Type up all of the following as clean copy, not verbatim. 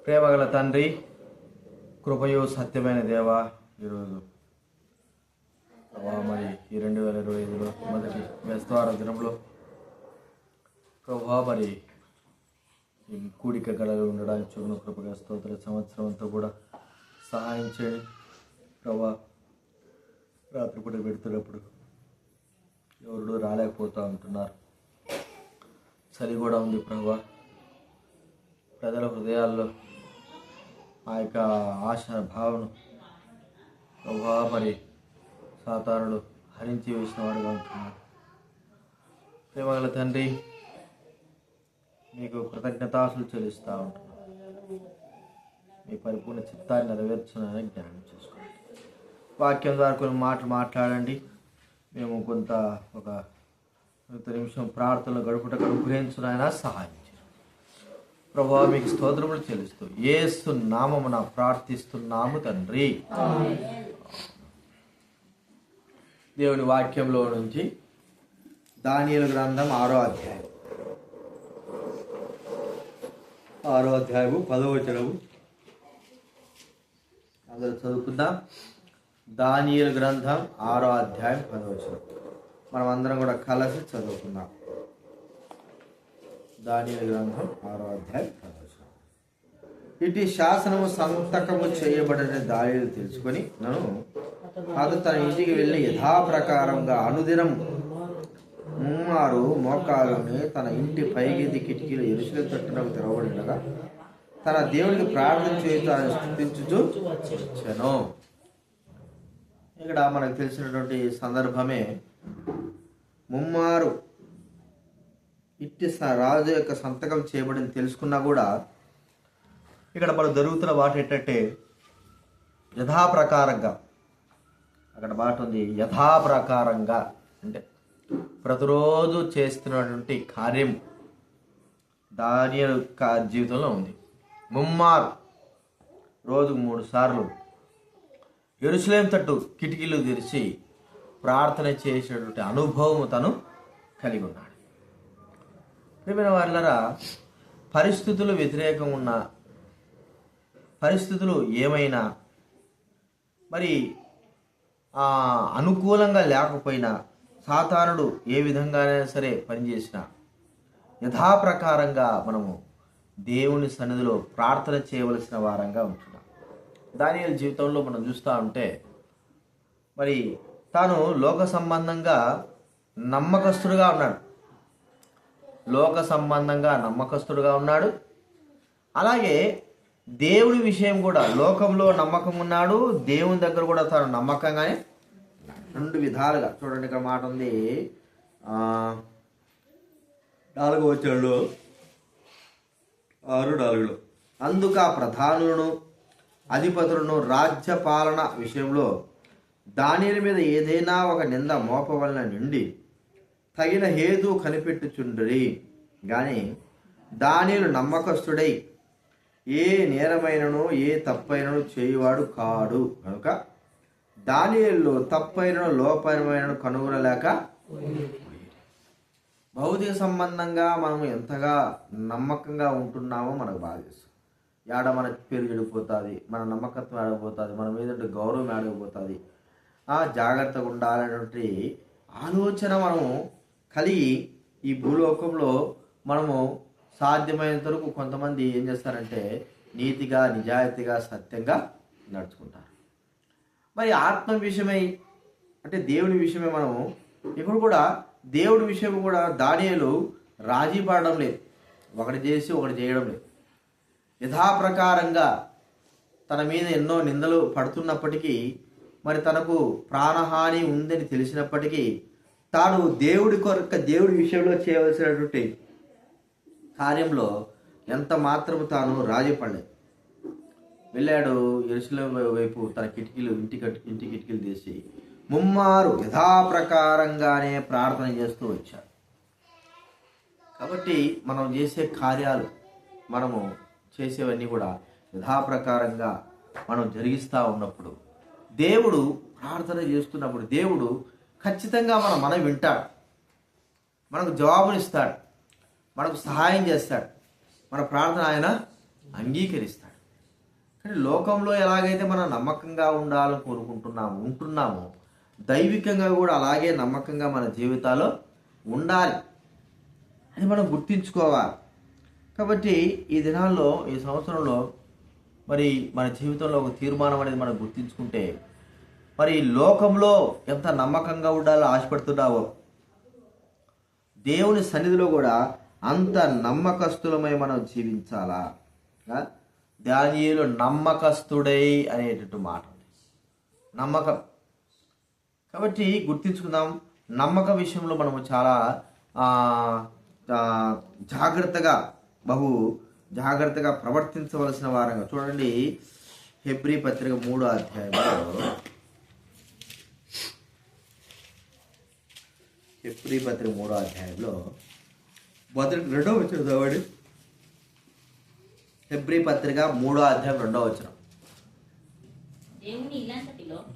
ప్రేమగల తండ్రి, కృపయు సత్యమైన దేవ, ఈరోజు మరి ఈ 2025లో మొదటి బేస్తవార దినంలో ప్రభా మరి ఈ కూడిక గడలు ఉండడానికి చూపిన కృపగా స్తోత్ర. సంవత్సరం అంతా కూడా సహాయం చేయండి ప్రభా. రాత్రిపూట పెడుతున్నప్పుడు ఎవరు రాలేకపోతూ ఉంటున్నారు, చలి కూడా ఉంది ప్రభా. ప్రజల హృదయాల్లో ఆ యొక్క ఆశ భావన ప్రభా మరి సాతానుడు హరించి వేసిన వాడుగా ఉంటున్నాడు. ప్రేమగల తండ్రి, మీకు కృతజ్ఞతాసులు చెల్లిస్తూ ఉంటున్నాను. మీ పరిపూర్ణ చిత్తాన్ని నెరవేర్చునని జ్ఞానం చేసుకోండి. వాక్యం ద్వారా కొన్ని మాటలు మాట్లాడండి. మేము ఒక నిమిషం ప్రార్థనలు గడుపుటకు అనుగ్రహించునైనా సహాయం చేయండి ప్రభువా. మీకు స్తోత్రములు చెల్లిస్తూ యేసు నామమున ప్రార్థిస్తున్నాము తండ్రి. దేవుని వాక్యంలో నుంచి దానియేలు గ్రంథం 6వ అధ్యాయం 10వ వచనము అందరూ చదువుకుందాం. దానియేలు గ్రంథం 6వ అధ్యాయం 10వ వచనం మనం అందరం కూడా కలిసి చదువుకుందాం. దానియేలు గ్రంథం 6వ అధ్యాయం 10వ వచనం. ఇటు శాసనము సంతకము చేయబడిన దానియేలు తెలుసుకొని అతను తన ఇంటికి వెళ్ళి యథాప్రకారంగా అనుదినం ముమ్మారు మోకాలుని తన ఇంటి పైగెత్తి కిటికీలు యెరూషలేము తట్టునకు తెరవబడినగా తన దేవునికి ప్రార్థన చేయుచు ఆయన స్తుతించుచు వచ్చెను. ఇక్కడ మనకు తెలిసినటువంటి సందర్భమే. ముమ్మారు ఇట్టి రాజు యొక్క సంతకం చేయబడింది తెలుసుకున్నా కూడా ఇక్కడ మనకు జరుగుతున్న మాట ఏంటంటే యథాప్రకారంగా. అక్కడ మాట ఉంది యథాప్రకారంగా, అంటే ప్రతిరోజు చేస్తున్నటువంటి కార్యం దానియేలు జీవితంలో ఉంది. ముమ్మారు రోజుకు 3 సార్లు యెరూషలేము తట్టు కిటికీలు తెరిచి ప్రార్థన చేసేటువంటి అనుభవం తను కలిగి ఉన్నాడు. ప్రియమైన వారలారా, పరిస్థితులు వ్యతిరేకం ఉన్న పరిస్థితులు ఏమైనా మరి అనుకూలంగా లేకపోయినా సాతానుడు ఏ విధంగానైనా సరే పనిచేసినా యథాప్రకారంగా మనము దేవుని సన్నిధిలో ప్రార్థన చేయవలసిన వారంగా ఉంటున్నాం. దానియేలు జీవితంలో మనం చూస్తూ ఉంటే మరి తాను లోక సంబంధంగా నమ్మకస్తుడుగా ఉన్నాడు. అలాగే దేవుడి విషయం కూడా లోకంలో నమ్మకం ఉన్నాడు, దేవుని దగ్గర కూడా తాను నమ్మకంగానే 2 విధాలుగా. చూడండి, ఇక్కడ మాట ఉంది 4వ వచనంలో 6:4. అందుకు ఆ ప్రధానులను అధిపతులను రాజ్యపాలన విషయంలో దానియేలు మీద ఏదైనా ఒక నింద మోపవలన నుండి తగిన హేతు కనిపెట్టుచుండ్రి. గాని దానియేలు నమ్మకస్తుడై ఏ నేరమైనను ఏ తప్పైనను చేయువాడు కాడు కనుక దానియేలులో తప్పైనను లోపమైనను కనుగొనలేక. భౌతిక సంబంధంగా మనము ఎంతగా నమ్మకంగా ఉంటున్నామో మనకు బాగా తెలుసు. ఏడ మన పేరు చెడిపోతుంది, మన నమ్మకత్వం ఆడకపోతుంది, మన మీద గౌరవం ఆడకపోతుంది. జాగ్రత్తగా ఉండాలనేటువంటి ఆలోచన మనము కలిగి ఈ భూలోకంలో మనము సాధ్యమైనంత వరకు కొంతమంది ఏం చేస్తారంటే నీతిగా, నిజాయితీగా, సత్యంగా నడుచుకుంటారు. మరి ఆత్మ విషయమై అంటే దేవుని విషయమే మనము ఇప్పుడు కూడా దేవుడి విషయం కూడా దానియేలు రాజీ పడడం లేదు, ఒకటి చేసి ఒకటి చేయడం లేదు. యథాప్రకారంగా తన మీద ఎన్నో నిందలు పడుతున్నప్పటికీ, మరి తనకు ప్రాణహాని ఉందని తెలిసినప్పటికీ తాను దేవుడి విషయంలో చేయవలసినటువంటి కార్యంలో ఎంత మాత్రము తాను రాజీ పడలేదు. వెళ్ళాడు యెరూషలేము వైపు, తన ఇంటి కిటికీలు తీసి ముమ్మారు యథాప్రకారంగానే ప్రార్థన చేస్తూ వచ్చాడు. కాబట్టి మనం చేసే కార్యాలు, మనము చేసేవన్నీ కూడా యథాప్రకారంగా మనం జరిగిస్తూ ఉన్నప్పుడు, దేవుడు ప్రార్థన చేస్తున్నప్పుడు దేవుడు ఖచ్చితంగా మనం వింటాడు, మనకు జవాబునిస్తాడు, మనకు సహాయం చేస్తాడు, మన ప్రార్థన ఆయన అంగీకరిస్తాడు. కానీ లోకంలో ఎలాగైతే మనం నమ్మకంగా ఉండాలని ఉంటున్నామో దైవికంగా కూడా అలాగే నమ్మకంగా మన జీవితాల్లో ఉండాలి అని మనం గుర్తించుకోవాలి. కాబట్టి ఈ దినాల్లో, ఈ సంవత్సరంలో మరి మన జీవితంలో ఒక తీర్మానం అనేది మనం గుర్తించుకుంటే, మరి లోకంలో ఎంత నమ్మకంగా ఉండాలో ఆశపడుతున్నావో దేవుని సన్నిధిలో కూడా అంత నమ్మకస్తులమై మనం జీవించాలా. దానియేలు నమ్మకస్తుడై అనేటట్టు మాట, నమ్మకం. కాబట్టి గుర్తించుకుందాం, నమ్మకం విషయంలో మనము చాలా జాగ్రత్తగా, బహు జాగ్రత్తగా ప్రవర్తించవలసిన వారంగా. చూడండి, హెబ్రీ పత్రిక 3వ అధ్యాయంలో, హెబ్రీ పత్రిక 3వ అధ్యాయంలో మొదటి 2వ వచనం చదవండి. హెబ్రీ పత్రిక 3వ అధ్యాయం 2వ వచనం.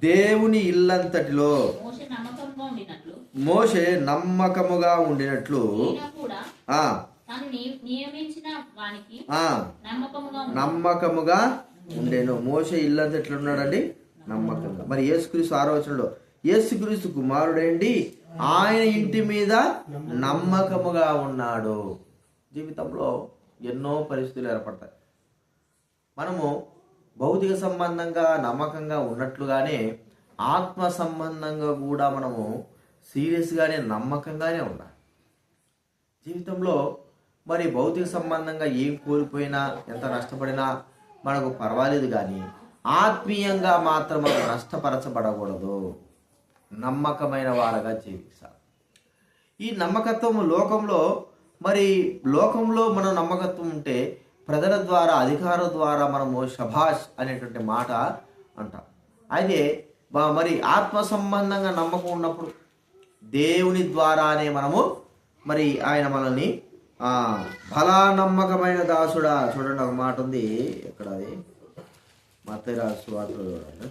దేవుని ఇల్లంతటిలో మోషే నమ్మకముగా ఉండినట్లు నమ్మకముగా ఉండేను. మోషే ఇల్లంతట్లో ఉన్నాడండి, నమ్మకంగా. మరి యేసుక్రీస్తు 6వ వచనంలో, యేసుక్రీస్తు కుమారుడేంటి, ఆయన ఇంటి మీద నమ్మకముగా ఉన్నాడు. జీవితంలో ఎన్నో పరిస్థితులు ఏర్పడతాయి. మనము భౌతిక సంబంధంగా నమ్మకంగా ఉన్నట్లుగానే ఆత్మ సంబంధంగా కూడా మనము సీరియస్గానే నమ్మకంగానే ఉండాలి. జీవితంలో మరి భౌతిక సంబంధంగా ఏం కోల్పోయినా, ఎంత నష్టపడినా మనకు పర్వాలేదు, కానీ ఆత్మీయంగా మాత్రం మనం నష్టపరచబడకూడదు. నమ్మకమైన వారగా జీవించాలి. ఈ నమ్మకత్వం లోకంలో మనం నమ్మకత్వం ఉంటే ప్రజల ద్వారా, అధికారుల ద్వారా మనము షభాష్ అనేటువంటి మాట అంటాం. అయితే మరి ఆత్మ సంబంధంగా నమ్మకం ఉన్నప్పుడు దేవుని ద్వారానే మనము మరి ఆయన మనల్ని బలా నమ్మకమైన దాసుడా. చూడండి, ఒక మాట ఉంది ఎక్కడ, అది మత్తయి రాసిన సువార్తలో చూడండి.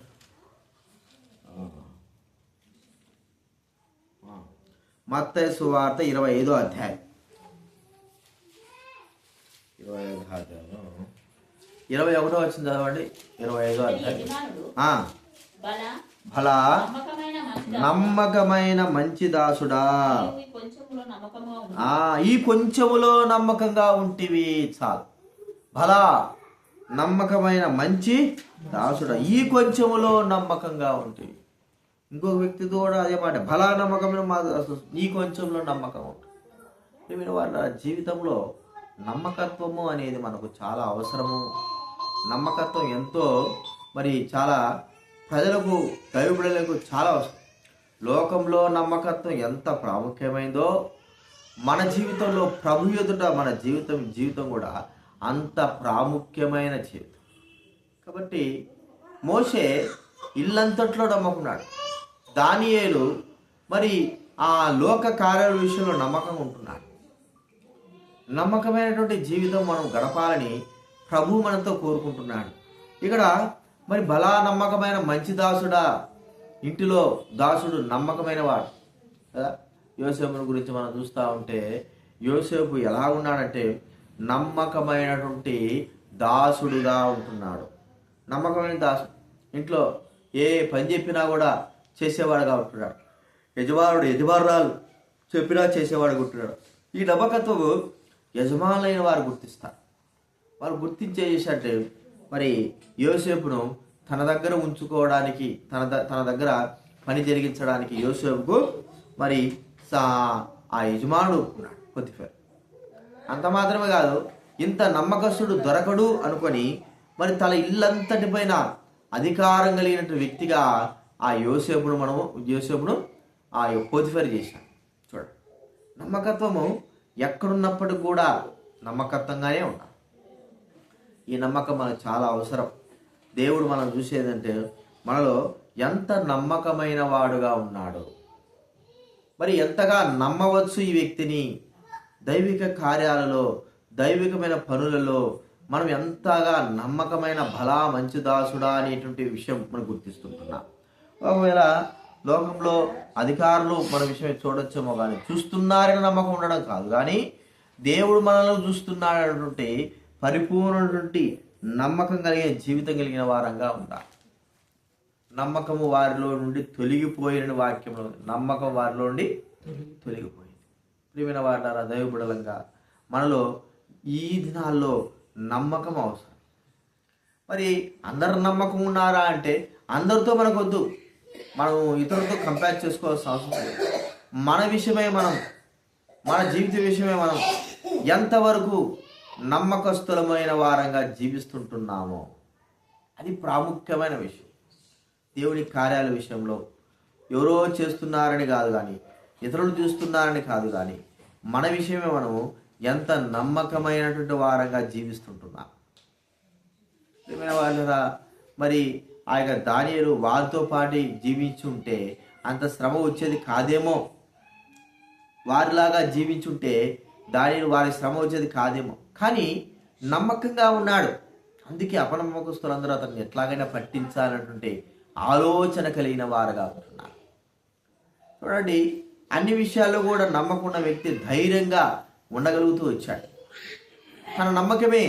మత్తయి సువార్త 25వ అధ్యాయం, 21వ వచ్చింది చదవండి. 25వ అధ్యాయం. భలా నమ్మకమైన మంచి దాసుడా, ఈ కొంచెములో నమ్మకంగా ఉంటివి చాలు. భలా నమ్మకమైన మంచి దాసుడా, ఈ కొంచెములో నమ్మకంగా ఉంటివి. ఇంకొక వ్యక్తితో కూడా అదే మాట, భలా నమ్మకమైన మా దాసుడు, ఈ కొంచెంలో నమ్మకం ఉంటుంది. వాళ్ళ జీవితంలో నమ్మకత్వము అనేది మనకు చాలా అవసరము. నమ్మకత్వం ఎంతో మరి చాలా ప్రజలకు, దైవబిడ్డలకు చాలా అవసరం. లోకంలో నమ్మకత్వం ఎంత ప్రాముఖ్యమైందో మన జీవితంలో ప్రభు ఎదుట మన జీవితం కూడా అంత ప్రాముఖ్యమైన జీవితం. కాబట్టి మోషే ఇల్లంతట్లో నమ్మకున్నాడు. దానియేలు మరి ఆ లోక కార్యాల విషయంలో నమ్మకంగా ఉంటున్నాడు. నమ్మకమైనటువంటి జీవితం మనం గడపాలని ప్రభు మనతో కోరుకుంటున్నాడు. ఇక్కడ మరి బలా నమ్మకమైన మంచి దాసుడా, ఇంటిలో దాసుడు నమ్మకమైన వాడు కదా. యోసేపుని గురించి మనం చూస్తూ ఉంటే, యోసేపు ఎలా ఉన్నాడంటే నమ్మకమైనటువంటి దాసుడిగా ఉంటున్నాడు. నమ్మకమైన దాసుడు, ఇంట్లో ఏ పని చెప్పినా కూడా చేసేవాడుగా ఉంటున్నాడు. యజమానురాలు చెప్పినా చేసేవాడు ఉంటున్నాడు. ఈ నమ్మకత్వము యజమానులైన వారు గుర్తిస్తారు. వారు గుర్తించే చేసేటే మరి యోసేపును తన దగ్గర ఉంచుకోవడానికి, తన దగ్గర పని జరిగించడానికి యోసేపుకు మరి ఆ యజమానుడు ఉన్నాడు పొతిఫెర. అంత మాత్రమే కాదు, ఇంత నమ్మకస్తుడు దొరకడు అనుకొని మరి తన ఇల్లంతటి పైన అధికారం కలిగినటువంటి వ్యక్తిగా ఆ యోసేపును ఆ పొతిఫెర చేశాడు. చూడండి, నమ్మకత్వము ఎక్కడున్నప్పటికీ కూడా నమ్మకత్వంగానే ఉండాలి. ఈ నమ్మకం మనకు చాలా అవసరం. దేవుడు మనం చూసేదంటే మనలో ఎంత నమ్మకమైన వాడుగా ఉన్నాడు, మరి ఎంతగా నమ్మవచ్చు ఈ వ్యక్తిని. దైవిక కార్యాలలో, దైవికమైన పనులలో మనం ఎంతగా నమ్మకమైన బలా మంచి దాసుడా అనేటువంటి విషయం మనం గుర్తిస్తుంటున్నాం. ఒకవేళ లోకంలో అధికారులు మన విషయం చూడొచ్చేమో, కానీ చూస్తున్నారని నమ్మకం ఉండడం కాదు, కానీ దేవుడు మనల్ని చూస్తున్నాడటువంటి పరిపూర్ణటువంటి నమ్మకం కలిగిన జీవితం కలిగిన వారంగా ఉండాలి. నమ్మకము వారిలో నుండి తొలగిపోయిన వాక్యంలో నమ్మకం వారిలో నుండి తొలగిపోయింది. ప్రియమైన వారిలారా, దైవబిడలంగా మనలో ఈ దినాల్లో నమ్మకం అవసరం. మరి అందరు నమ్మకం ఉన్నారా అంటే అందరితో మనకు వద్దు, మనం ఇతరులతో కంపేర్ చేసుకోవాల్సిన అవసరం లేదు. మన విషయమే మనం, మన జీవిత విషయమే మనం ఎంతవరకు నమ్మకస్తులమైన వారంగా జీవిస్తుంటున్నామో అది ప్రాముఖ్యమైన విషయం. దేవుని కార్యాల విషయంలో ఎవరో చేస్తున్నారని కాదు కానీ, ఇతరులు చూస్తున్నారని కాదు కానీ, మన విషయమే మనము ఎంత నమ్మకమైనటువంటి వారంగా జీవిస్తుంటున్నాం. ప్రియమైన వాళ్ళరా, మరి ఆ యొక్క దానియేలు వారితో పాటు జీవించుంటే అంత శ్రమ వచ్చేది కాదేమో, వారిలాగా జీవించుంటే దానియేలు వారి శ్రమ వచ్చేది కాదేమో. కానీ నమ్మకంగా ఉన్నాడు, అందుకే అపనమ్మకస్తులందరూ అతన్ని ఎట్లాగైనా పట్టించాలన్నటువంటి ఆలోచన కలిగిన వారుగా ఉంటున్నారు. చూడండి, అన్ని విషయాల్లో కూడా నమ్మకున్న వ్యక్తి ధైర్యంగా ఉండగలుగుతూ వచ్చాడు. తన నమ్మకమే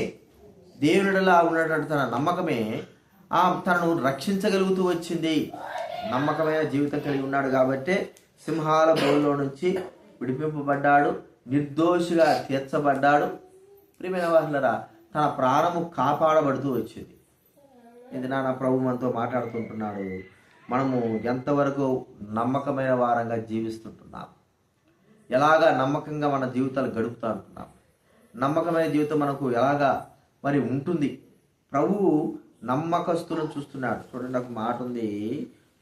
దేవునిలా ఉన్నటువంటి తన నమ్మకమే తనను రక్షించగలుగుతూ వచ్చింది. నమ్మకమైన జీవితం కలిగి ఉన్నాడు కాబట్టి సింహాల బౌల్లో నుంచి విడిపింపబడ్డాడు, నిర్దోషిగా తీర్చబడ్డాడు. ప్రియమైన వాళ్ళరా, తన ప్రాణము కాపాడబడుతూ వచ్చింది. ఇది నా ప్రభు మనతో మాట్లాడుతుంటున్నాడు. మనము ఎంతవరకు నమ్మకమైన వారంగా జీవిస్తుంటున్నాం, ఎలాగా నమ్మకంగా మన జీవితాలు గడుపుతూ ఉంటున్నాం, నమ్మకమైన జీవితం మనకు ఎలాగా మరి ఉంటుంది. ప్రభువు నమ్మకస్తులను చూస్తున్నాడు. చూడండి, నాకు మాట ఉంది,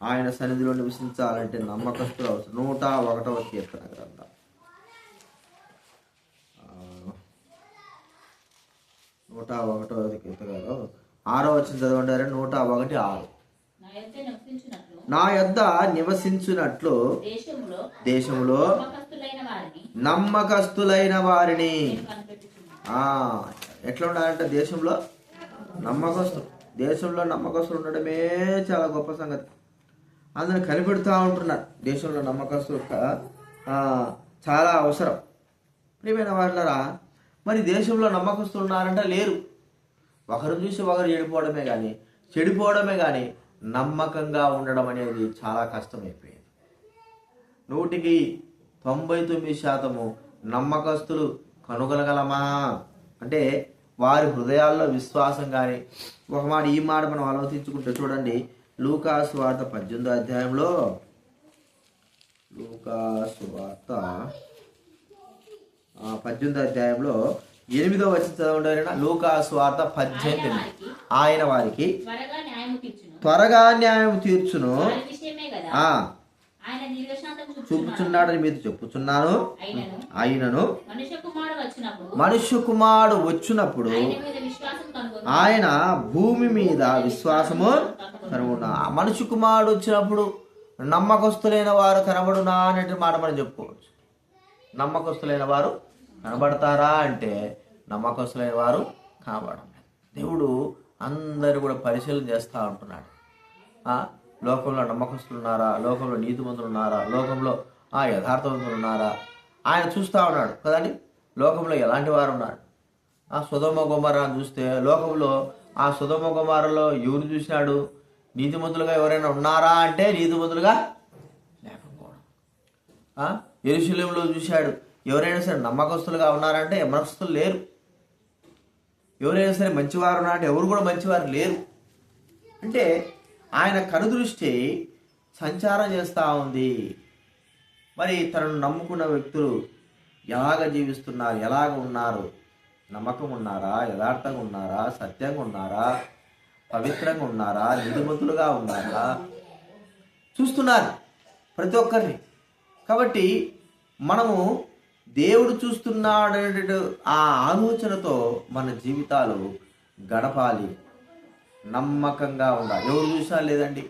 ఆయన సన్నిధిలో నివసించాలంటే నమ్మకస్తులు అవసరం. 101వ కీర్తన గ్రంథం 101వ కీర్తన 6వ వచనం చదవండి. 101:6 నా యొద్ద నివసించున్నట్లు దేశములో నమ్మకస్తులైన వారిని. ఎట్లా ఉండాలంటే దేశంలో నమ్మకస్తులు ఉండడమే చాలా గొప్ప సంగతి. అందరూ కనిపెడుతూ ఉంటున్నారు. దేశంలో నమ్మకస్తులు చాలా అవసరం. ప్రియమైన వాళ్ళరా, మరి దేశంలో నమ్మకస్తులు ఉన్నారంటే లేరు. ఒకరు చూసి ఒకరు చెడిపోవడమే కానీ నమ్మకంగా ఉండడం అనేది చాలా కష్టమైపోయింది. 99% నమ్మకస్తులు కనుగొనగలమా అంటే వారి హృదయాల్లో విశ్వాసం కానీ. ఒక మాట, ఈ మాట మనం ఆలోచించుకుంటే చూడండి, లూకాసు వార్త 18వ అధ్యాయంలో 18వ అధ్యాయంలో 8వ వచనం చదవండి. లూకాసు వార్త 18. ఆయన వారికి త్వరగా న్యాయం తీర్చును చూపుచున్నాడని మీరు చెప్పుచున్నాను. ఆయనను మనుష్య కుమారుడు వచ్చినప్పుడు ఆయన భూమి మీద విశ్వాసము కనుగొన్నా. మనుష్య కుమారుడు వచ్చినప్పుడు నమ్మకస్తులైన వారు కనబడునా అనే మాట మనం చెప్పుకోవచ్చు. నమ్మకస్తులైన వారు కనబడతారా అంటే నమ్మకస్తులైన వారు కనబడరు. దేవుడు అందరూ కూడా పరిశీలన చేస్తూ ఉంటున్నాడు. లోకంలో నమ్మకస్తులు ఉన్నారా, లోకంలో నీతిమంతులు ఉన్నారా, లోకంలో యథార్థవంతులు ఉన్నారా, ఆయన చూస్తూ ఉన్నాడు కదండి. లోకంలో ఎలాంటి వారు ఉన్నారు. సొదొమ గొమొర్రాను చూస్తే లోకంలో సొదొమ గొమొర్రాలో ఎవరు చూసినాడు? నీతిమంతులుగా ఎవరైనా ఉన్నారా అంటే నీతిమంతులుగా లేకపోవడం. యెరూషలేములో చూశాడు, ఎవరైనా సరే నమ్మకస్తులుగా ఉన్నారంటే నమ్మకస్తులు లేరు. ఎవరైనా సరే మంచివారు ఉన్నారంటే ఎవరు కూడా మంచివారు లేరు. అంటే ఆయన కనుదృష్టి సంచారం చేస్తూ ఉంది. మరి తనను నమ్ముకున్న వ్యక్తులు ఎలాగ జీవిస్తున్నారు, ఎలాగ ఉన్నారు? నమ్మకం ఉన్నారా, యథార్థంగా ఉన్నారా, సత్యంగా ఉన్నారా, పవిత్రంగా ఉన్నారా, నీతిమంతులుగా ఉన్నారా? చూస్తున్నారు ప్రతి ఒక్కరిని. కాబట్టి మనము దేవుడు చూస్తున్నాడు ఆ ఆలోచనతో మన జీవితాలు గడపాలి. నమ్మకంగా ఉండాలి. ఎవరు చూసినా లేదండి,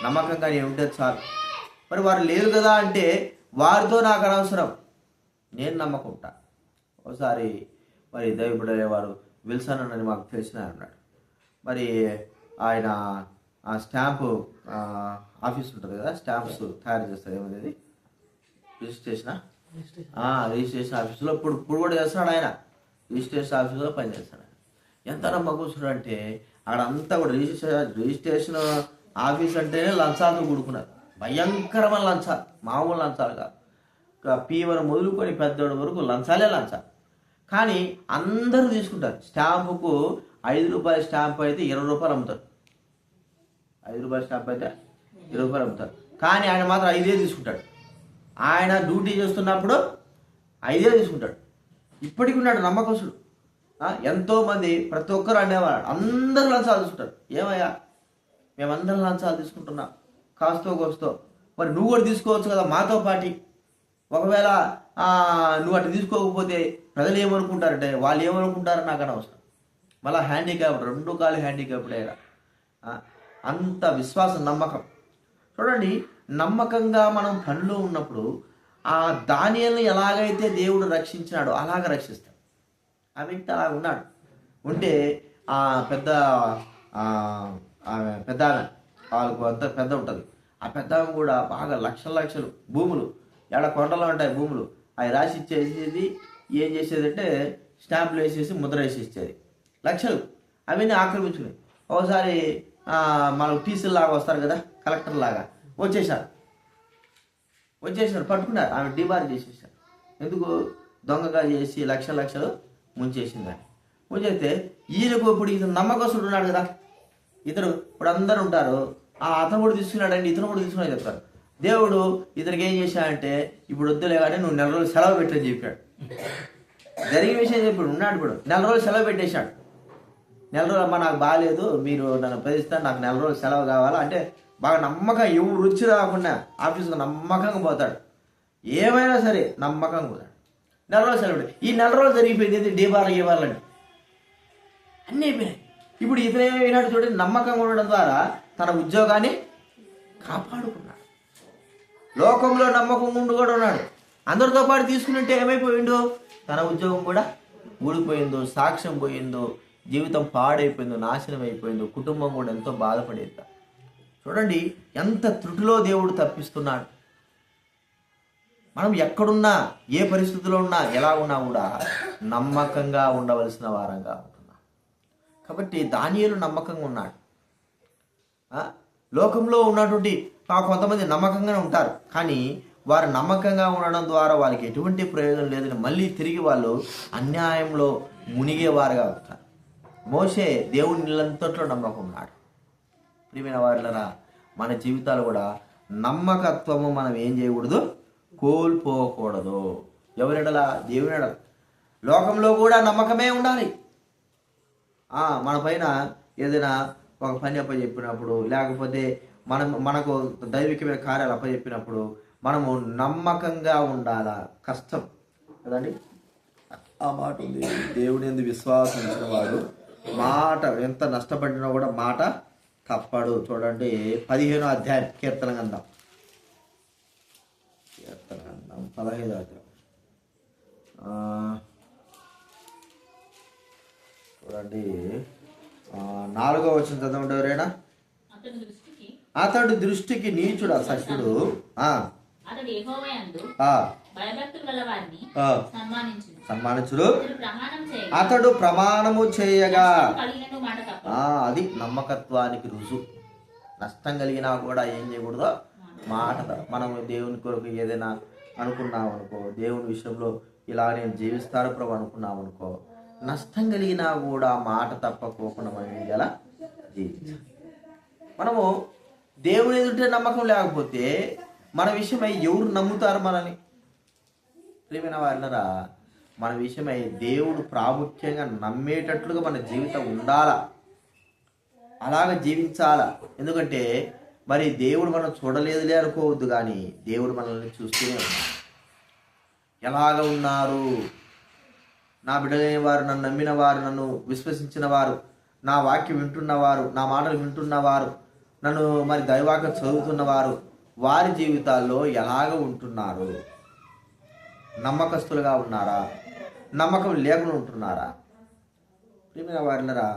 నమ్మకంగా నేను ఉంటే చాలు. మరి వారు లేరు కదా అంటే వారితో నాకు అనవసరం, నేను నమ్మకుంటా. ఒకసారి మరి దైవబిడ్డవారు విల్సన్ అని మాకు తెలిసిన అన్నాడు. మరి ఆయన స్టాంపు ఆఫీస్ ఉంటుంది కదా, స్టాంప్స్ తయారు చేస్తారు. ఏమనేది రిజిస్ట్రేషన్ ఆఫీసులో ఇప్పుడు కూడా చేస్తున్నాడు ఆయన. రిజిస్ట్రేషన్ ఆఫీసులో పనిచేస్తాడు. ఎంత నమ్మకస్తుడు అంటే అక్కడ అంతా కూడా రిజిస్ట్రేషన్ ఆఫీస్ అంటేనే లంచాలతో కూడుకున్నారు. భయంకరమైన లంచాలు, మామూలు లంచాలు కాదు. పీవర్ మొదలుకొని పెద్దోడి వరకు లంచాలే లంచాలు. కానీ అందరూ తీసుకుంటారు. స్టాంపుకు 5 రూపాయల స్టాంప్ అయితే 20 రూపాయలు అమ్ముతారు. 5 రూపాయల స్టాంప్ అయితే 20 రూపాయలు అమ్ముతారు. కానీ ఆయన మాత్రం 5 తీసుకుంటాడు. ఆయన డ్యూటీ చేస్తున్నప్పుడు 5 తీసుకుంటాడు. ఇప్పటికి ఉన్నాడు నమ్మకస్తుడు. ఎంతోమంది ప్రతి ఒక్కరు అనేవాడు, అందరూ లంచాలు తీసుకుంటారు. ఏమయ్యా మేమందరం లంచాలు తీసుకుంటున్నాం కాస్తో కోస్తో, మరి నువ్వు కూడా తీసుకోవచ్చు కదా మాతో పాటి. ఒకవేళ నువ్వు అటు తీసుకోకపోతే ప్రజలు ఏమనుకుంటారంటే, వాళ్ళు ఏమనుకుంటారని నాకు అనవసరం. మళ్ళీ హ్యాండిక్యాప్, 2 కాళ్ళు హ్యాండిక్యాప్డ్ అయ్యారా. అంత విశ్వాసం, నమ్మకం. చూడండి, నమ్మకంగా మనం పనిలో ఉన్నప్పుడు ఆ దానియేలును ఎలాగైతే దేవుడు రక్షించినాడో అలాగ రక్షిస్తాడు. ఆ వ్యక్తి అలా ఉన్నాడు. ఉంటే ఆ పెద్ద పెద్ద వాళ్ళకు అంత పెద్ద ఉంటుంది. ఆ పెద్ద కూడా బాగా లక్షలు భూములు, ఎక్కడ కొండలు ఉంటాయి భూములు, అవి రాసి ఇచ్చేసేది. ఏం చేసేదంటే స్టాంపులు వేసేసి ముద్ర వేసి ఇచ్చేది. లక్షలు అవన్నీ ఆక్రమించుకుని ఒకసారి మనకు టీసీలు లాగా వస్తారు కదా, కలెక్టర్ లాగా వచ్చేసారు, పట్టుకున్నారు. ఆమె డిబార్ చేసేసారు. ఎందుకు? దొంగగా చేసి లక్షలు ముంచేసిందని. ముంచేస్తే ఈయనకు ఇప్పుడు ఇతను నమ్మకస్తుడు ఉన్నాడు కదా, ఇతను ఇప్పుడు అందరు ఉంటారు, అతను కూడా తీసుకున్నాడండి, ఇతను కూడా తీసుకున్నాడు చెప్తారు. దేవుడు ఇతనికి ఏం చేశాడంటే, ఇప్పుడు వద్దులే కానీ నువ్వు 4 రోజులు సెలవు పెట్టని చెప్పాడు. జరిగిన విషయం చెప్పాడు. ఉన్నాడు ఇప్పుడు 4 రోజులు సెలవు పెట్టేశాడు. 4 రోజులు అమ్మ నాకు బాగాలేదు, మీరు నన్ను ప్రదిస్తాను, నాకు 4 రోజులు సెలవు కావాలా అంటే బాగా నమ్మకం, ఎవరు రుచి రాకుండా ఆఫీసుకు నమ్మకంగా పోతాడు. ఏమైనా సరే నమ్మకంగా పోతాడు. 4 రోజులు సెలవు. ఈ 4 రోజులు జరిగిపోయింది డీబార్లు ఇవ్వాలని అన్నీ అయిపోయినాయి. ఇప్పుడు ఇతను ఏమైనాడు చూడండి, నమ్మకంగా ఉండడం ద్వారా తన ఉద్యోగాన్ని కాపాడుకున్నాడు. లోకంలో నమ్మకం ఉండి కూడా ఉన్నాడు. అందరితో పాటు తీసుకున్నట్టే ఏమైపోయిందో, తన ఉద్యోగం కూడా ఊడిపోయిందో, సాక్ష్యం పోయిందో, జీవితం పాడైపోయిందో, నాశనం అయిపోయిందో, కుటుంబం కూడా ఎంతో బాధపడేది. చూడండి ఎంత త్రుటిలో దేవుడు తప్పిస్తున్నాడు. మనం ఎక్కడున్నా, ఏ పరిస్థితిలో ఉన్నా, ఎలా ఉన్నా కూడా నమ్మకంగా ఉండవలసిన వారంగా ఉంటున్నాం. కాబట్టి దానియేలు నమ్మకంగా ఉన్నాడు. లోకంలో ఉన్నటువంటి కొంతమంది నమ్మకంగానే ఉంటారు, కానీ వారు నమ్మకంగా ఉండడం ద్వారా వాళ్ళకి ఎటువంటి ప్రయోజనం లేదని మళ్ళీ తిరిగి వాళ్ళు అన్యాయంలో మునిగేవారుగా ఉంటారు. మోషే దేవుని నీళ్ళంతట్లో నమ్మకం ఉన్నాడు. ప్రియమైన వారిలరా, మన జీవితాలు కూడా నమ్మకత్వము మనం ఏం చేయకూడదు, కోల్పోకూడదు. ఎవరెడలా? దేవుని ఎడల. లోకంలో కూడా నమ్మకమే ఉండాలి. మన పైన ఏదైనా ఒక పని అప్పచెప్పినప్పుడు, లేకపోతే మనకు దైవికమైన కార్యాలు అప్పచెప్పినప్పుడు మనము నమ్మకంగా ఉండాలా. కష్టం కదండి. ఆ మాట ఉంది, దేవుని యందు విశ్వాసం ఉంచిన వాడు మాట ఎంత నష్టపడినా కూడా మాట తప్పడు. చూడండి 15వ అధ్యాయం కీర్తన గ్రంథం 15వ అధ్యాయం చూడండి 4వ వచనం చదవండి ఎవరైనా. అతడు దృష్టికి నీచుడు, అసహ్యుడు, సన్మానించుడు, అతడు ప్రమాణము చేయగా. అది నమ్మకత్వానికి రుజువు. నష్టం కలిగినా కూడా ఏం చేయకూడదు, మాట. మనం దేవుని కొరకు ఏదైనా అనుకున్నాం అనుకో, దేవుని విషయంలో ఇలా నేను జీవిస్తాను ప్రభు అనుకున్నాం అనుకో, నష్టం కలిగినా కూడా మాట తప్పకోకుండా మనం ఏం చేయాలా, జీవించాలి. మనము దేవుని ఎదుటే నమ్మకం లేకపోతే మన విషయమై ఎవరు నమ్ముతారు మనని? ప్రియమైన వారినరా, మన విషయమై దేవుడు ప్రాముఖ్యంగా నమ్మేటట్లుగా మన జీవితం ఉండాలా, అలాగ జీవించాలా. ఎందుకంటే మరి దేవుడు మనం చూడలేదులే అనుకోవద్దు, కానీ దేవుడు మనల్ని చూస్తూనే ఉన్నాడు. ఎలాగ ఉన్నారు నా బిడ్డలైన వారు, నన్ను నమ్మిన వారు, నన్ను విశ్వసించిన వారు, నా వాక్యం వింటున్నవారు, నా మాటలు వింటున్నవారు, నన్ను మరి దైవాక్యం చదువుతున్నవారు, వారి జీవితాల్లో ఎలాగ ఉంటున్నారు? నమ్మకస్తులుగా ఉన్నారా? నమ్మకం లేకుండా ఉంటున్నారా? ప్రియమైన వారినరా,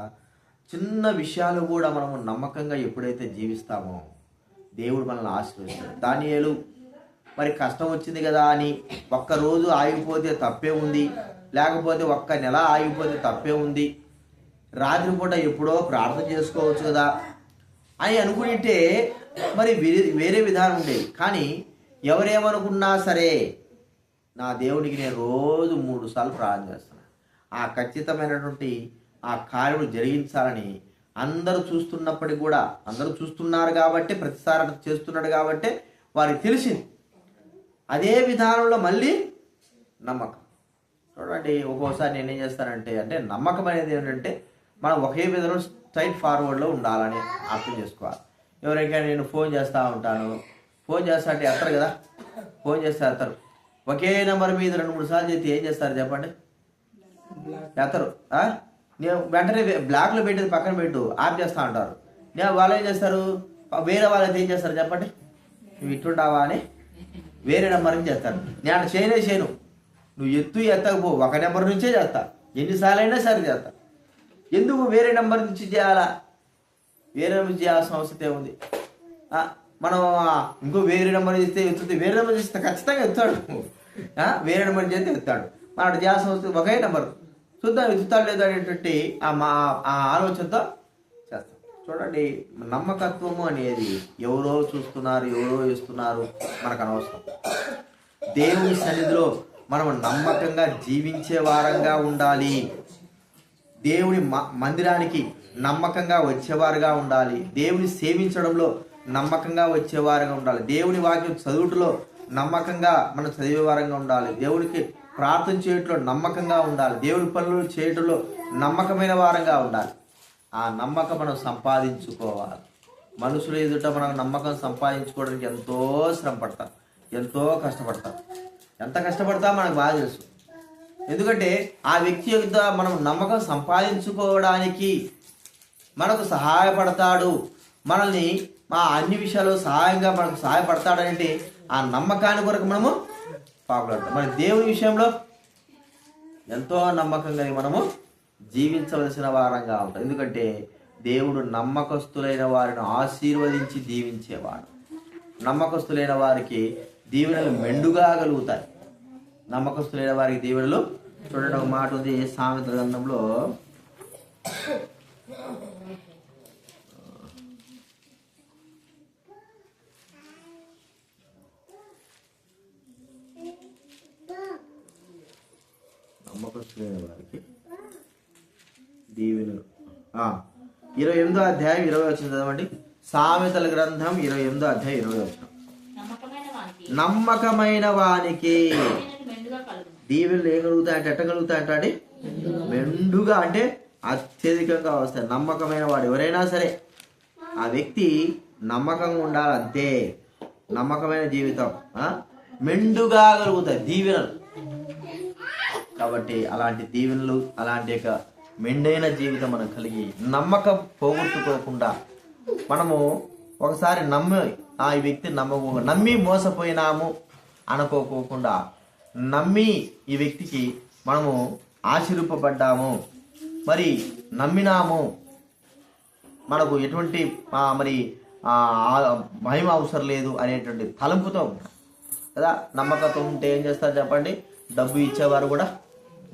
చిన్న విషయాలు కూడా మనము నమ్మకంగా ఎప్పుడైతే జీవిస్తామో దేవుడు మనల్ని ఆశీర్వదిస్తాడు. దానియేలు మరి కష్టం వచ్చింది కదా అని ఒక్కరోజు ఆగిపోతే తప్పే ఉంది, లేకపోతే ఒక్క నెల ఆగిపోతే తప్పే ఉంది. రాత్రిపూట ఎప్పుడో ప్రార్థన చేసుకోవచ్చు కదా అని అనుకుంటే మరి వేరే విధానం ఉండేది. కానీ ఎవరేమనుకున్నా సరే నా దేవుడికి నేను రోజు 3 సార్లు ప్రార్థన చేస్తాను. ఆ ఖచ్చితమైనటువంటి ఆ కార్యం జరిగించాలని అందరూ చూస్తున్నప్పటికీ కూడా, అందరూ చూస్తున్నారు కాబట్టి, ప్రతిసారి చేస్తున్నాడు కాబట్టి వారికి తెలిసింది. అదే విధానంలో మళ్ళీ నమ్మకం. చూడండి, ఒక్కోసారి నేనేం చేస్తానంటే, నమ్మకం అనేది ఏంటంటే మనం ఒకే విధంగా స్ట్రైట్ ఫార్వర్డ్లో ఉండాలని అర్థం చేసుకోవాలి. ఎవరికైనా నేను ఫోన్ చేస్తూ ఉంటాను, ఫోన్ చేస్తా అంటే ఎత్తారు కదా, ఫోన్ చేస్తే ఎత్తారు. ఒకే నెంబర్ మీద 2-3 సార్లు చేస్తే ఏం చేస్తారు చెప్పండి? ఎత్తరు. నేను వెంటనే బ్లాక్లో పెట్టేది పక్కన పెట్టు, ఆఫ్ చేస్తూ ఉంటారు. వాళ్ళు ఏం చేస్తారు, వేరే వాళ్ళైతే ఏం చేస్తారు చెప్పండి? నువ్వు ఇట్టుంటావా అని వేరే నెంబర్ నుంచి చేస్తారు. నేను చేయను, నువ్వు ఎత్తకపో, ఒక నెంబర్ నుంచే చేస్తా, ఎన్నిసార్లు అయినా సరే చేస్తా. ఎందుకు వేరే నెంబర్ నుంచి చేయాలా? వేరే నెంబర్ చేయాల్సిన అవసరం ఉంది. మనం ఇంకో వేరే నెంబర్ చేస్తే ఎత్తుతుంది, వేరే నెంబర్ చేస్తే ఖచ్చితంగా ఎత్తాడు. వేరే నెంబర్ చేస్తే ఎత్తాడు. మనం చేయాల్సిన అవసరం ఒకే నెంబర్, చూద్దాం ఎత్తుతాడు లేదా అనేటువంటి ఆ ఆలోచనతో చేస్తాం. చూడండి, నమ్మకత్వము అనేది ఎవరో చూస్తున్నారు, ఎవరో ఇస్తున్నారు మనకు అనవసరం. దేవుని సన్నిధిలో మనం నమ్మకంగా జీవించే వారంగా ఉండాలి. దేవుని మందిరానికి నమ్మకంగా వచ్చేవారుగా ఉండాలి. దేవుని సేవించడంలో నమ్మకంగా వచ్చేవారుగా ఉండాలి. దేవుని వాక్యం చదువుటలో నమ్మకంగా మనం చదివేవారంగా ఉండాలి. దేవునికి ప్రార్థన చేయటంలో నమ్మకంగా ఉండాలి. దేవుని పనులు చేయటంలో నమ్మకమైన వారంగా ఉండాలి. ఆ నమ్మకం మనం సంపాదించుకోవాలి. మనుషుల ఎదుట మనం నమ్మకం సంపాదించుకోవడానికి ఎంతో శ్రమ పడతాం, ఎంతో కష్టపడతాం. ఎంత కష్టపడతా మనకు బాగా తెలుసు. ఎందుకంటే ఆ వ్యక్తి యొక్క మనం నమ్మకం సంపాదించుకోవడానికి మనకు సహాయపడతాడు, మనల్ని అన్ని విషయాల్లో సహాయంగా మనకు సహాయపడతాడంటే ఆ నమ్మకాన్ని కొరకు మనము పాకులాడతాం. మన దేవుని విషయంలో ఎంతో నమ్మకంగా మనము జీవించవలసిన వారంగా ఉంటాం. ఎందుకంటే దేవుడు నమ్మకస్తులైన వారిని ఆశీర్వదించి దీవించేవాడు. నమ్మకస్తులైన వారికి దీవెనలు మెండుగా కలుగుతాయి. నమ్మకస్తులైన వారికి దీవెనలు. చూడండి, ఒక మాట ఉంది సామెతల గ్రంథంలో, నమ్మకస్తులైన వారికి దీవెనలు 28వ అధ్యాయం 20 వచనం చదవండి. సామెతల గ్రంథం 28వ అధ్యాయం 20 వచనం. నమ్మకమైన వానికి దీవెనలు ఏం కలుగుతాయంటే, ఎట్ట కలుగుతాయంటే మెండుగా, అంటే అత్యధికంగా వస్తాయి. నమ్మకమైన వాడు ఎవరైనా సరే ఆ వ్యక్తి నమ్మకంగా ఉండాలంతే. నమ్మకమైన జీవితం మెండుగా కలుగుతాయి దీవెనలు. కాబట్టి అలాంటి దీవెనలు, అలాంటి యొక్క మెండైన జీవితం మనం కలిగి నమ్మకం పోగొట్టుకోకుండా, మనము ఒకసారి ఈ వ్యక్తి నమ్మి మోసపోయినాము అనుకోకుండా, నమ్మి ఈ వ్యక్తికి మనము ఆశీర్వపడ్డాము, మరి నమ్మినాము, మనకు ఎటువంటి భయం అవసరం లేదు అనేటువంటి తలంపుతో కదా. నమ్మకత్వం ఉంటే ఏం చేస్తారు చెప్పండి? డబ్బు ఇచ్చేవారు కూడా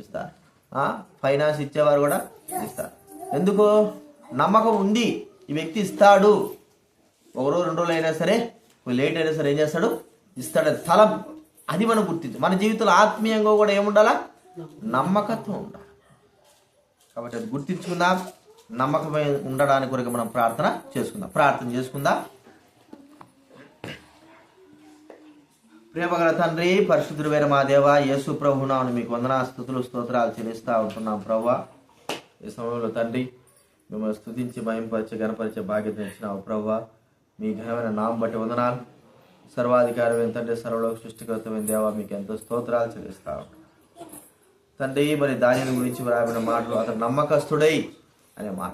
ఇస్తారు, ఫైనాన్స్ ఇచ్చేవారు కూడా ఇస్తారు. ఎందుకు? నమ్మకం ఉంది, ఈ వ్యక్తి ఇస్తాడు. 1 రోజు 2 రోజులు అయినా సరే, లేట్ అయినా సరే ఏం చేస్తాడు? ఇస్తాడు. తలం అది మనం గుర్తించు. మన జీవితంలో ఆత్మీయంగా కూడా ఏముండాలా? నమ్మకత్వం ఉండాలి. కాబట్టి అది గుర్తించుకుందాం. నమ్మకమై ఉండడానికి కొరకు మనం ప్రార్థన చేసుకుందాం. ప్రేమగల తండ్రి, పరిశుద్ధుడైన మా దేవ యేసు ప్రభువును మీకు వందనాస్తుతులు స్తోత్రాలు చెల్లిస్తూ ఉంటున్నాం. ప్రభువా, ఈ సమయంలో తండ్రి మిమ్మల్ని స్తుతించి మహింపరిచే గణపరిచే బాధ్యత ఇచ్చినావు. ప్రభువా, మీ ఘనమైన నామం బట్టి వందనాలు. సర్వాధికారి తండ్రి, సర్వలోక సృష్టికర్తమైన దేవ మీకు ఎంతో స్తోత్రాలు చెల్లిస్తా ఉంటాం తండ్రి. మరి దానిని గురించి రాబడిన మాటలు, అతను నమ్మకస్తుడై అనే మాట.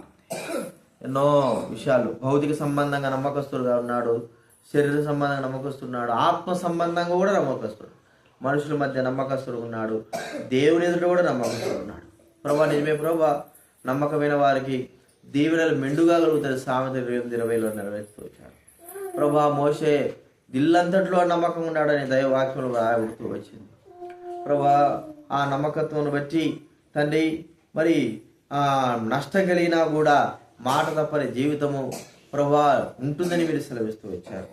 ఎన్నో విషయాలు, భౌతిక సంబంధంగా నమ్మకస్తుడుగా ఉన్నాడు, శరీర సంబంధంగా నమ్మకస్తున్నాడు, ఆత్మ సంబంధంగా కూడా నమ్మకస్తుడు, మనుషుల మధ్య నమ్మకస్తుడు ఉన్నాడు, దేవుని ఎదుట కూడా నమ్మకస్తుడు ఉన్నాడు. ప్రభా, నిజమే ప్రభా, నమ్మకమైన వారికి దీవెనలు మెండుగా కలుగుతాయి. సామెత 28:20 నెరవేరుస్తూ వచ్చాడు. ప్రభా, మోషే దిల్లంతట్లో నమ్మకం ఉన్నాడని దైవవాక్యంలో రాయబడుతూ వచ్చింది. ప్రభా, ఆ నమ్మకత్వం బట్టి తండ్రి మరి నష్టం కలిగినా కూడా మాట తప్పని జీవితము ప్రభా ఉంటుందని మీరు సెలవిస్తూ వచ్చారు.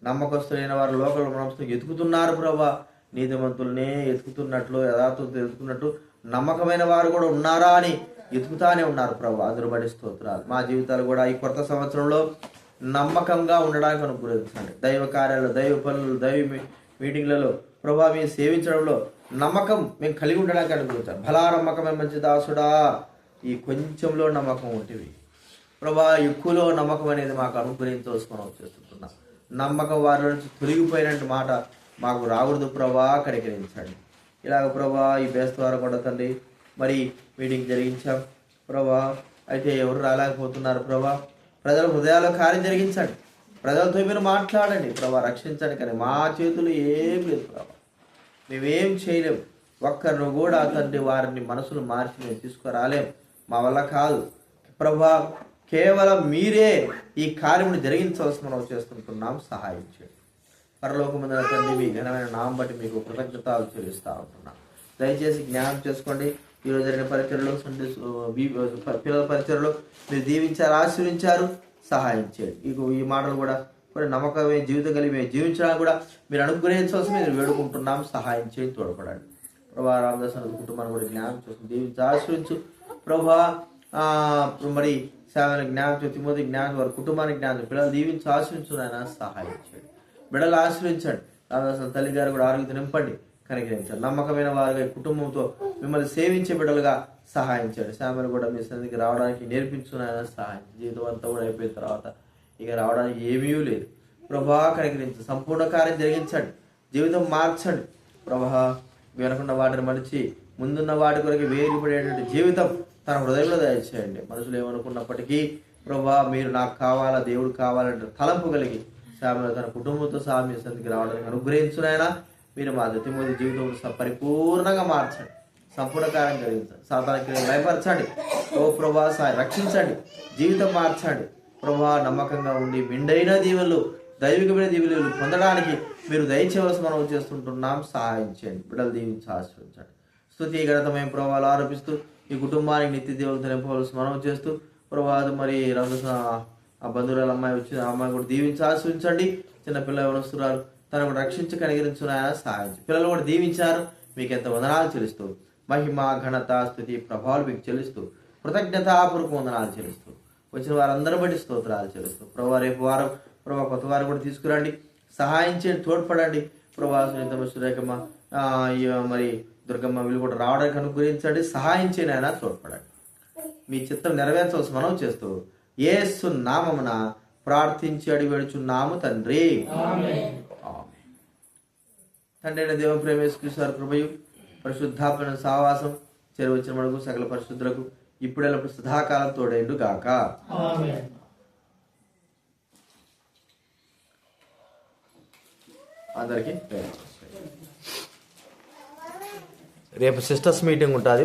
నమ్మకస్తులైన వారు లోకల్ మనసుతో ఎతుకుతున్నారు ప్రభా. నీతిమంతులనే ఎతుకుతున్నట్లు, యథార్థంతో ఎతుకున్నట్టు నమ్మకమైన వారు కూడా ఉన్నారా అని ఎతుకుతానే ఉన్నారు ప్రభా. అందరూ బడి స్తోత్రాలు. మా జీవితాలు కూడా ఈ కొత్త సంవత్సరంలో నమ్మకంగా ఉండడానికి అనుగ్రహించండి. దైవ కార్యాలు, దైవ పనులు, దైవ మీటింగ్లలో ప్రభా మేము సేవించడంలో నమ్మకం మేము కలిగి ఉండడానికి అనుగ్రహించాలి. భలా నమ్మకమే మంచి దాసుడా, ఈ కొంచెంలో నమ్మకం ఉంటుంది ప్రభా, ఎక్కువలో నమ్మకం అనేది మాకు అనుగ్రహించవలసిన చేస్తున్నాం. నమ్మకం వారి నుంచి తొలగిపోయినట్టు మాట మాకు రాకూడదు ప్రభా, కనికరించండి. ఇలాగ ప్రభా ఈ బేస్తవారం కూడా తండ్రి మరి మీటింగ్ జరిగించాం ప్రభా. అయితే ఎవరు రాలేకపోతున్నారు ప్రభా. ప్రజల హృదయాల్లో కార్యం జరిగించండి. ప్రజలతో మీరు మాట్లాడండి ప్రభా, రక్షించండి. కానీ మా చేతులు ఏం లేదు ప్రభా, మేమేం చేయలేం. ఒక్కరిని కూడా తండ్రి వారిని మనసును మార్చి మేము తీసుకురాలేం, మా వల్ల కాదు ప్రభా. కేవలం మీరే ఈ కార్యమును జరిగించవలసి మనం చేస్తుంటున్నాం. సహాయం చేయండి. పరలోకమందున తండ్రి మీ ఘనమైన నామం బట్టి మీకు కృతజ్ఞతలు చెల్లిస్తూ ఉంటున్నాం. దయచేసి జ్ఞానం చేసుకోండి. ఈరోజు జరిగిన పరిచయలో పిల్లల పరిచయలో మీరు దీవించారు, ఆశీర్వించారు. సహాయం చేయండి. ఈ మాటలు కూడా కొన్ని నమ్మకమే జీవితం కలిగి మేము జీవించడానికి కూడా మీరు అనుగ్రహించవలసి మీరు వేడుకుంటున్నాం. సహాయం చేయండి, తోడ్పడండి ప్రభా. రామదాస్ కుటుంబాన్ని కూడా జ్ఞానం చేసుకుని దీవించి ఆశ్రయించు ప్రభా. మరి సేవలకు జ్ఞానం తిమోతి జ్ఞానం, వారి కుటుంబానికి జ్ఞానం, పిల్లలు దీవించి ఆశ్రయించు ఆయన. సహాయం చేయండి. బిడ్డలు ఆశ్రయించండి. రామదాస్ తల్లి గారు కూడా ఆరోగ్యం నింపండి, కనికరించండి. నమ్మకమైన వారుగా కుటుంబంతో మిమ్మల్ని సేవించే బిడ్డలుగా సహాయం చేయండి. సేవలు కూడా మీ సన్నిధికి రావడానికి నేర్పించున్నాయన సహాయం. జీవితం అంతా కూడా అయిపోయిన తర్వాత ఇక రావడానికి ఏమీ లేదు ప్రభా. కనికరించండి. సంపూర్ణ కార్యం జరిగించండి. జీవితం మార్చండి ప్రభా. వెనకున్న వాటిని మరిచి ముందున్న వాటి కొరకు వేరుపడేటువంటి జీవితం తన హృదయంలో దయచేయండి. మనుషులు ఏమనుకున్నప్పటికీ ప్రభా మీరు నాకు కావాలా, దేవుడు కావాలంటే తలంపు కలిగి సామె తన కుటుంబంతో సామి సన్నిధికి రావడానికి అనుగ్రహించునైనా. మీరు మా తిమోతి జీవితం పరిపూర్ణంగా మార్చండి. సంపూర్ణ కార్యం కలిగించండి. సాతానికి భయపరచండి ఓ ప్రభా. రక్షించండి. జీవితం మార్చండి ప్రభా. నమ్మకంగా ఉండి మెండైన దీవెనలు, దైవికమైన దీవెనలు పొందడానికి మీరు దయచేయవలసి మనం చేస్తుంటున్నాం. సహాయం చేయండి. బిడ్డలు దీవించి ఆశ్రయించండి. స్తుతి ఘనతమైన ప్రభావాలు ఆరోపిస్తూ ఈ కుటుంబానికి నిత్య దేవులతో నింపవలసి మనం చేస్తూ ప్రభావ. మరి ఆ బంధువుల అమ్మాయి వచ్చిన అమ్మాయి కూడా దీవించి ఆశ్రయించండి. చిన్న పిల్లలు వస్తున్నారు, తనకు రక్షించి కనికరించున్నాయన సహాయం. పిల్లలు కూడా దీవించారు. మీకు ఎంత వందనాలు చెల్లిస్తూ మహిమ ఘనత స్తుతి ప్రభావాలు మీకు చెల్లిస్తూ కృతజ్ఞతాపూర్వక వందనాలు చెల్లిస్తూ వచ్చిన వారందరూ బట్టి స్తోత్రాలు చెల్లిస్తూ ప్రభావ రేపు వారం ప్రభావ కొత్త వారం కూడా తీసుకురండి. సహాయం చేయండి, తోడ్పడండి ప్రభావ. సునీతమ్మ, సురేఖమ్మ, మరి దుర్గమ్మ వీళ్ళు కూడా రావడానికి అనుగ్రహించండి. సహాయం చేయని ఆయన తోడ్పడండి. మీ చిత్తం నెరవేర్చవలసి మనం చేస్తూ యేసు నామమున ప్రార్థించి అడిగి వేడుచున్నాము తండ్రి. తండ్రి అయిన దేవ ప్రేమ యేసుక్రీస్తు కృపయు పరిశుద్ధాత్మ సహవాసం చేరవచ్చిన మనకు సకల పరిశుద్ధులకు ఇప్పుడెల్లప్పుడు సదాకాలం తోడైండు గాక. అందరికీ రేపు సిస్టర్స్ మీటింగ్ ఉంటుంది.